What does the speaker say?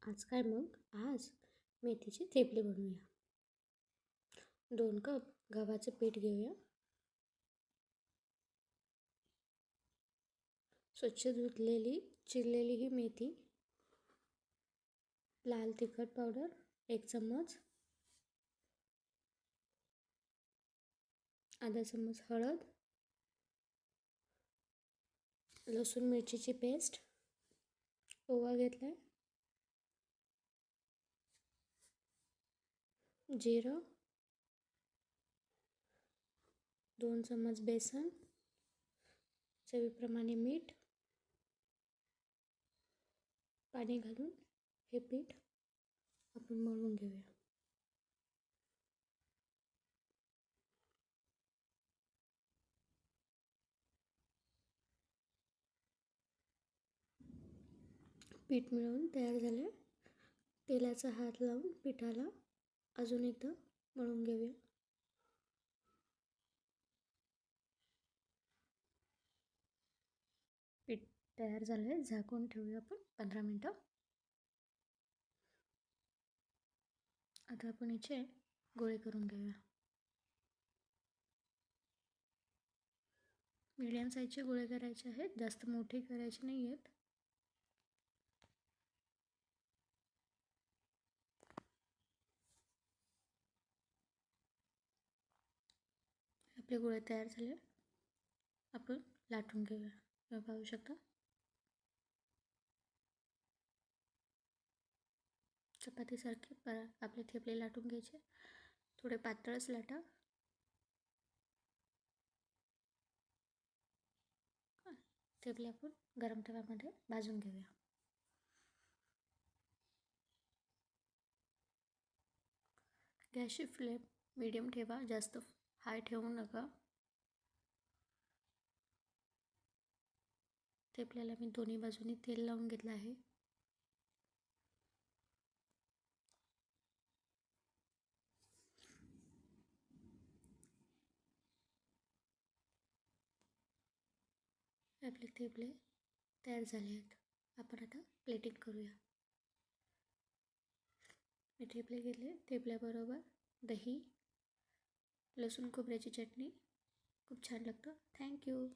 आज मेथीचे थेपले बनवूया. 2 कप गव्हाचं पीठ घेऊया. स्वच्छ धुतलेली चिरलेली ही मेथी, लाल तिखट पावडर 1 चम्मच, अर्धा चम्मच हळद, लसूण मिरचीची पेस्ट, ओवा घेतला आहे, जिरं, 2 चम्मच बेसन, चवीप्रमाणे मीठ, पाणी घालून हे पीठ आपण मळून घेऊया. पीठ मिळवून तयार झाले. तेलाचा हात लावून पिठाला अजून एकदा मळून घेऊया. पीठ तयार झाले. झाकून ठेवूया आपण 15 मिनटं. आता आपण याचे गोळे करून घेऊया. मीडियम साईजचे गोळे करायचे आहेत, जास्त मोठे करायचे नाही आहेत. आपले गोळे तयार झाले. आपण लाटून घेऊया. तुम्ही पाहू शकता चपातीसारखे आपले थेपले लाटून घ्यायचे. थोडे पातळच लाटा. थेपले आपण गरम तव्यामध्ये भाजून घेऊया. गॅसची फ्लेम मीडियम ठेवा, जास्त हाय ठेवू नका. थेपल्याला मी दोन्ही बाजूनी तेल लावून घेतलं आहे. आपले थेपले तयार झाले आहेत. आपण आता प्लेटिंग करूया. मी थेपले घेतले. थेपल्याबरोबर दही, लसूण खोबऱ्याची चटणी खूप छान लागतं. थँक्यू.